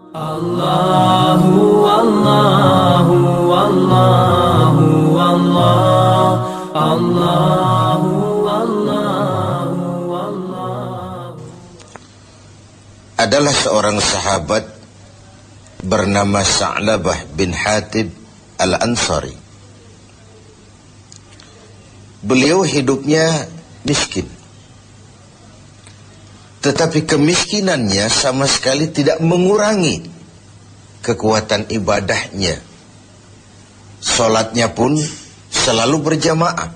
Allahu Allahu Allahu Allah Allahu Allahu Allah. Adalah seorang sahabat bernama Sa'labah bin Hatib Al-Ansari. Beliau hidupnya miskin, tetapi kemiskinannya sama sekali tidak mengurangi kekuatan ibadahnya. Salatnya pun selalu berjamaah.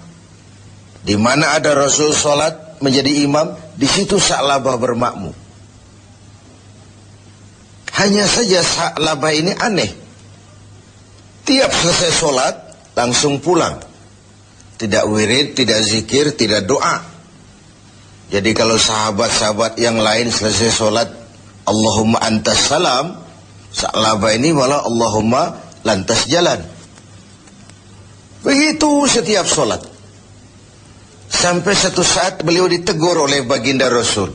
Di mana ada Rasul salat menjadi imam, di situ Sa'labah bermakmum. Hanya saja Sa'labah ini aneh. Tiap selesai salat langsung pulang. Tidak wirid, tidak zikir, tidak doa. Jadi kalau sahabat-sahabat yang lain selesai sholat Allahumma antas salam, Sa'labah ini malah Allahumma lantas jalan. Begitu setiap sholat. Sampai satu saat beliau ditegur oleh baginda Rasul.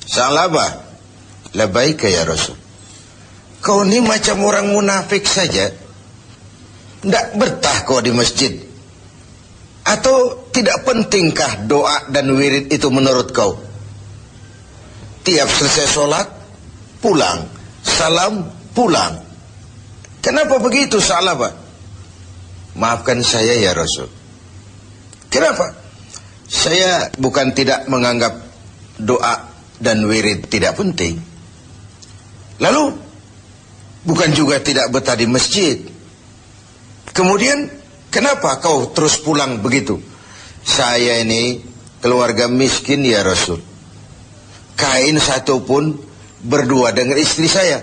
Sa'labah, labaika ya Rasul. Kau ini macam orang munafik saja. Tidak betah kau di masjid. Atau tidak pentingkah doa dan wirid itu menurut kau? Tiap selesai sholat, pulang. Salam, pulang. Kenapa begitu Sa'labah? Maafkan saya ya Rasul. Kenapa? Saya bukan tidak menganggap doa dan wirid tidak penting. Lalu, bukan juga tidak betah di masjid. Kemudian, kenapa kau terus pulang begitu? Saya ini keluarga miskin ya Rasul. Kain satu pun berdua dengan istri saya.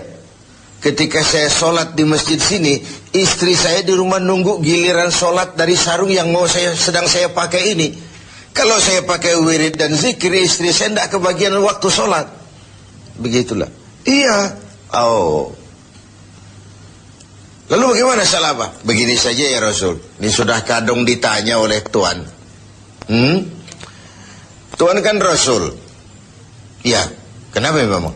Ketika saya sholat di masjid sini, istri saya di rumah nunggu giliran sholat dari sarung yang sedang saya pakai ini. Kalau saya pakai wirid dan zikir, istri saya tidak kebagian waktu sholat. Begitulah. Iya. Oh. Lalu bagaimana Sa'labah? Begini saja ya Rasul. Ini sudah kadung ditanya oleh Tuhan. Tuhan kan Rasul. Ya, kenapa memang?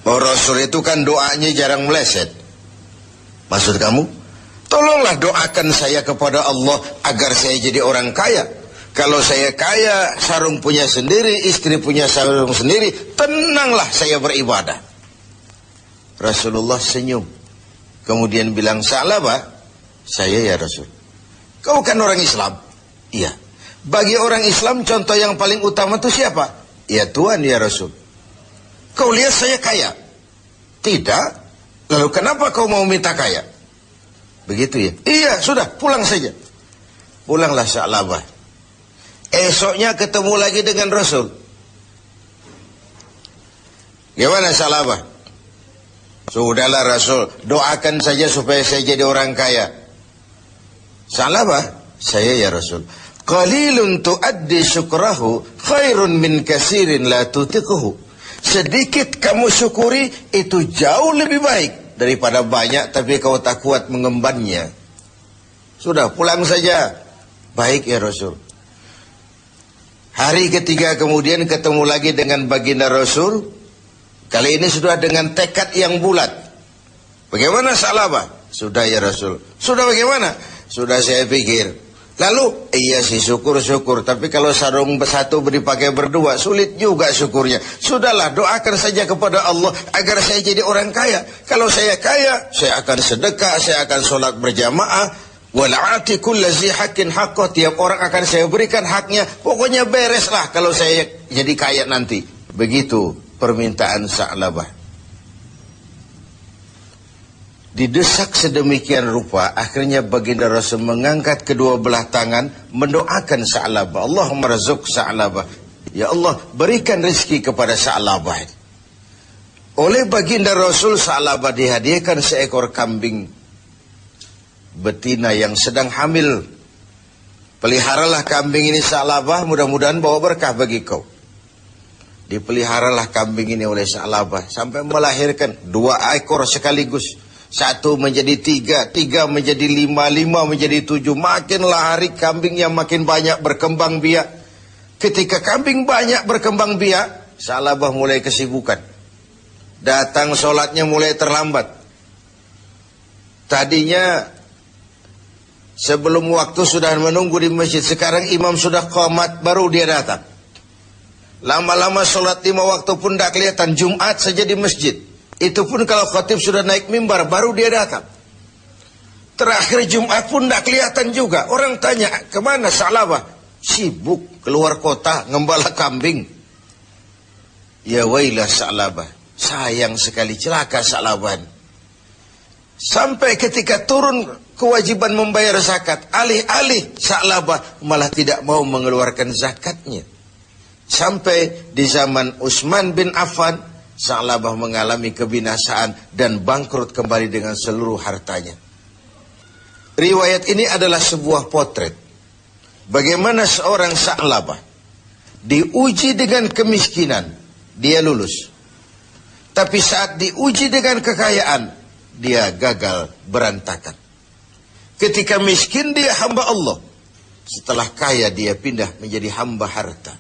Bahwa Rasul itu kan doanya jarang meleset. Maksud kamu? Tolonglah doakan saya kepada Allah agar saya jadi orang kaya. Kalau saya kaya, sarung punya sendiri, istri punya sarung sendiri, tenanglah saya beribadah. Rasulullah senyum. Kemudian bilang, Sa'labah, saya ya Rasul. Kau kan orang Islam? Iya. Bagi orang Islam contoh yang paling utama itu siapa? Ya Tuhan ya Rasul. Kau lihat saya kaya? Tidak. Lalu kenapa kau mau minta kaya? Begitu ya? Iya, sudah, pulang saja. Pulanglah Sa'labah. Esoknya ketemu lagi dengan Rasul. Gimana Sa'labah? Sudahlah Rasul, doakan saja supaya saya jadi orang kaya. Sa'labah, saya ya Rasul. Qalilun tuaddi syukrahu khairun min kasirin la tutiquhu. Sedikit kamu syukuri itu jauh lebih baik daripada banyak tapi kau tak kuat mengembannya. Sudah, pulang saja. Baik ya Rasul. Hari ketiga kemudian ketemu lagi dengan baginda Rasul. Kali ini sudah dengan tekad yang bulat. Bagaimana Sa'labah? Sudah ya Rasul. Sudah bagaimana? Sudah saya pikir. Lalu, iya sih syukur-syukur. Tapi kalau sarung satu dipakai berdua, sulit juga syukurnya. Sudahlah, doakan saja kepada Allah agar saya jadi orang kaya. Kalau saya kaya, saya akan sedekah, saya akan sholat berjamaah. Wala'ati kulla zi haqqin haqqah. Tiap orang akan saya berikan haknya. Pokoknya bereslah kalau saya jadi kaya nanti. Begitu permintaan Sa'labah. Didesak sedemikian rupa, akhirnya baginda Rasul mengangkat kedua belah tangan, mendoakan Sa'labah. Allahumma razuk Sa'labah. Ya Allah, berikan rezeki kepada Sa'labah. Oleh baginda Rasul, Sa'labah dihadiahkan seekor kambing betina yang sedang hamil. Peliharalah kambing ini Sa'labah, mudah-mudahan bawa berkah bagi kau. Dipeliharalah kambing ini oleh Sa'labah sampai melahirkan 2 ekor sekaligus. 1 menjadi 3, 3 menjadi 5, 5 menjadi 7. Makinlah hari kambing yang makin banyak berkembang biak. Ketika kambing banyak berkembang biak, Sa'labah mulai kesibukan. Datang sholatnya mulai terlambat. Tadinya sebelum waktu sudah menunggu di masjid. Sekarang imam sudah qomat baru dia datang. Lama-lama sholat 5 waktu pun tidak kelihatan. Jumat saja di masjid. Itu pun kalau khatib sudah naik mimbar baru dia datang. Terakhir Jumat pun tidak kelihatan juga. Orang tanya, kemana Sa'labah? Sibuk keluar kota ngembala kambing. Ya wailah Sa'labah. Sayang sekali, celaka Sa'labah. Sampai ketika turun kewajiban membayar zakat, alih-alih Sa'labah malah tidak mau mengeluarkan zakatnya. Sampai di zaman Utsman bin Affan, Sa'labah mengalami kebinasaan dan bangkrut kembali dengan seluruh hartanya. Riwayat ini adalah sebuah potret bagaimana seorang Sa'labah diuji dengan kemiskinan, dia lulus. Tapi saat diuji dengan kekayaan, dia gagal, berantakan. Ketika miskin dia hamba Allah. Setelah kaya dia pindah menjadi hamba harta.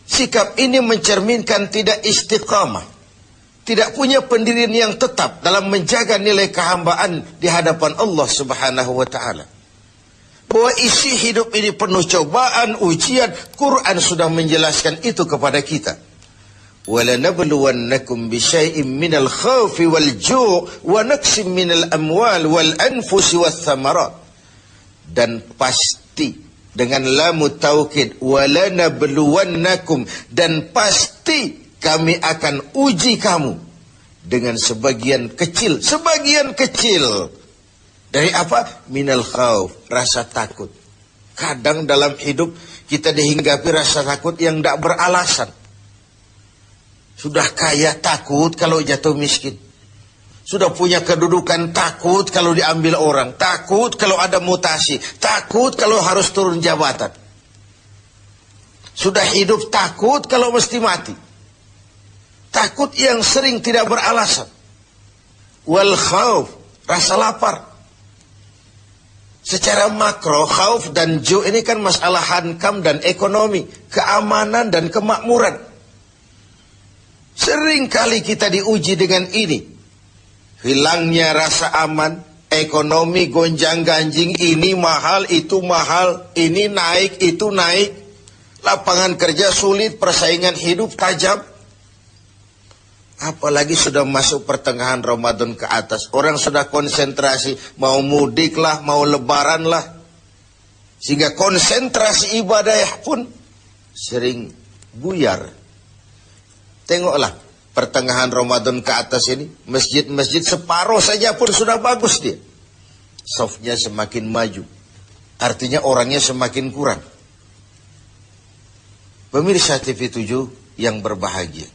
Sikap ini mencerminkan tidak istiqamah. Tidak punya pendirian yang tetap dalam menjaga nilai kehambaan di hadapan Allah Subhanahu wa ta'ala. Bahwa isi hidup ini penuh cobaan, ujian. Quran sudah menjelaskan itu kepada kita. وَلَنَبْلُوَنَّكُمْ بِشَيْءٍ مِّنَ الْخَوْفِ وَالْجُوعِ وَنَقْصٍ مِّنَ الْأَمْوَالِ وَالْأَنْفُسِ وَالثَّمَرَاتِ. Dan pasti, dengan lamu taukid, وَلَنَبْلُوَنَّكُمْ, dan pasti kami akan uji kamu dengan sebagian kecil dari apa? Minal khauf, rasa takut. Kadang dalam hidup kita dihinggapi rasa takut yang tidak beralasan. Sudah kaya takut kalau jatuh miskin. Sudah punya kedudukan takut kalau diambil orang, takut kalau ada mutasi, takut kalau harus turun jabatan. Sudah hidup takut kalau mesti mati. Takut yang sering tidak beralasan. Wal khauf, rasa lapar. Secara makro, khauf dan ju' ini kan masalah hankam dan ekonomi, keamanan dan kemakmuran. Sering kali kita diuji dengan ini. Hilangnya rasa aman, ekonomi gonjang-ganjing, ini mahal, itu mahal, ini naik, itu naik. Lapangan kerja sulit, persaingan hidup tajam. Apalagi sudah masuk pertengahan Ramadan ke atas. Orang sudah konsentrasi. Mau mudik lah, mau lebaran lah. Sehingga konsentrasi ibadah pun sering buyar. Tengoklah pertengahan Ramadan ke atas ini. Masjid-masjid separuh saja pun sudah bagus dia. Safnya semakin maju. Artinya orangnya semakin kurang. Pemirsa TV 7 yang berbahagia.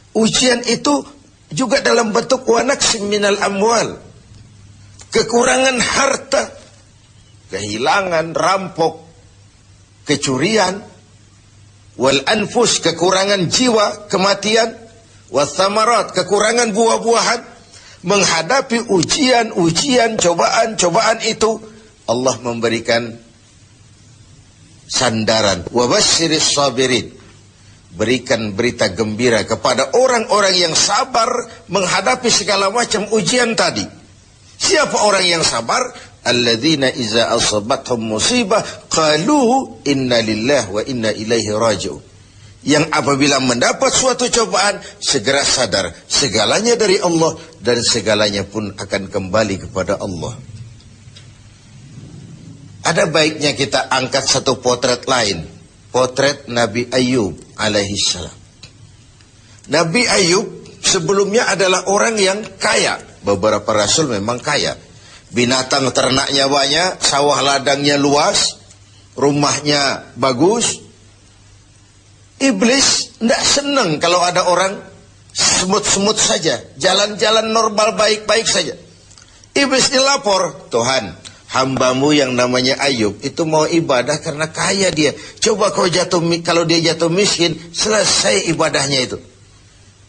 Ujian itu juga dalam bentuk wanaksim minal amwal. Kekurangan harta, kehilangan, rampok, kecurian, wal anfus, kekurangan jiwa, kematian, wathamarat, kekurangan buah-buahan. Menghadapi ujian-ujian, cobaan-cobaan itu, Allah memberikan sandaran. Wabasyiris sabirin. Berikan berita gembira kepada orang-orang yang sabar menghadapi segala macam ujian tadi. Siapa orang yang sabar? Alladzina iza asabathum musibah qalu inna lillahi wa inna ilaihi raji'un. Yang apabila mendapat suatu cobaan segera sadar segalanya dari Allah dan segalanya pun akan kembali kepada Allah. Ada baiknya kita angkat satu potret lain. Potret Nabi Ayub alaihissalam. Nabi Ayub sebelumnya adalah orang yang kaya. Beberapa rasul memang kaya. Binatang ternaknya banyak, sawah ladangnya luas, rumahnya bagus. Iblis tidak senang kalau ada orang semut-semut saja, jalan-jalan normal baik-baik saja. Iblis dilapor, Tuhan, hambamu yang namanya Ayub itu mau ibadah karena kaya dia. Coba kau kalau dia jatuh miskin, selesai ibadahnya itu.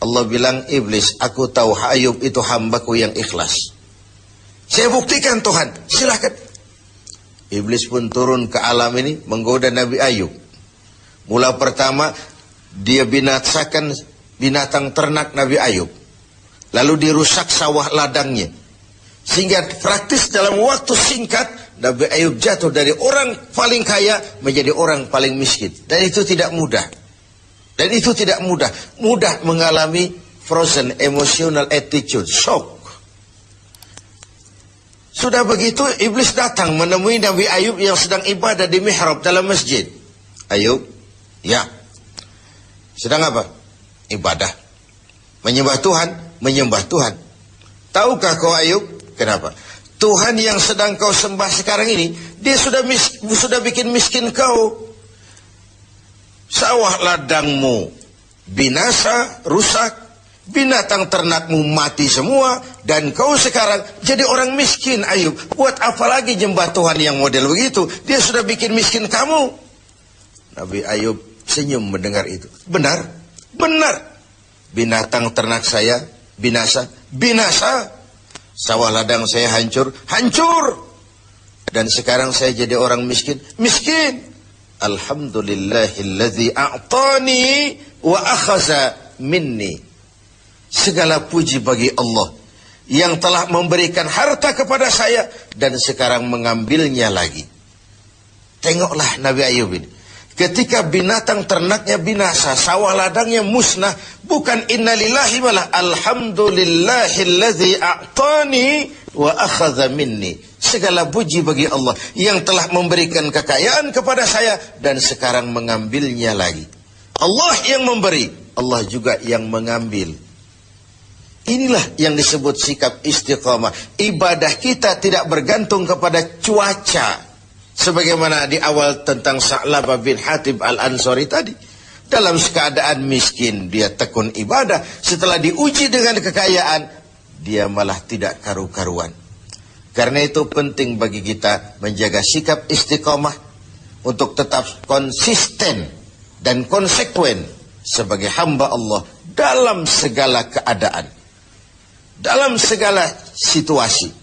Allah bilang, iblis, aku tahu Ayub itu hambaku yang ikhlas. Saya buktikan Tuhan, silakan. Iblis pun turun ke alam ini menggoda Nabi Ayub. Mula pertama dia binasakan binatang ternak Nabi Ayub. Lalu dirusak sawah ladangnya. Sehingga praktis dalam waktu singkat Nabi Ayub jatuh dari orang paling kaya menjadi orang paling miskin. Dan itu tidak mudah. Dan itu tidak mudah. Mudah mengalami frozen emotional attitude, shock. Sudah begitu iblis datang menemui Nabi Ayub yang sedang ibadah di mihrab dalam masjid. Ayub, ya. Sedang apa? Ibadah. Menyembah Tuhan, menyembah Tuhan. Tahukah kau Ayub? Kenapa? Tuhan yang sedang kau sembah sekarang ini, dia sudah bikin miskin kau. Sawah ladangmu binasa, rusak, binatang ternakmu mati semua, dan kau sekarang jadi orang miskin Ayub. Buat apa lagi nyembah Tuhan yang model begitu? Dia sudah bikin miskin kamu. Nabi Ayub senyum mendengar itu. Benar, benar. Binatang ternak saya binasa, binasa. Sawah ladang saya hancur, hancur. Dan sekarang saya jadi orang miskin, miskin. Alhamdulillahilladzi a'tani wa akhaza minni. Segala puji bagi Allah yang telah memberikan harta kepada saya dan sekarang mengambilnya lagi. Tengoklah Nabi Ayub ini. Ketika binatang ternaknya binasa, sawah ladangnya musnah, bukan innalillahi malah alhamdulillahilladzi a'tani wa akhadha minni. Segala puji bagi Allah yang telah memberikan kekayaan kepada saya dan sekarang mengambilnya lagi. Allah yang memberi, Allah juga yang mengambil. Inilah yang disebut sikap istiqamah. Ibadah kita tidak bergantung kepada cuaca. Sebagaimana di awal tentang Sa'labah bin Hatib Al-Ansari tadi. Dalam keadaan miskin, dia tekun ibadah. Setelah diuji dengan kekayaan, dia malah tidak karu-karuan. Karena itu penting bagi kita menjaga sikap istiqamah untuk tetap konsisten dan konsekuen sebagai hamba Allah dalam segala keadaan, dalam segala situasi.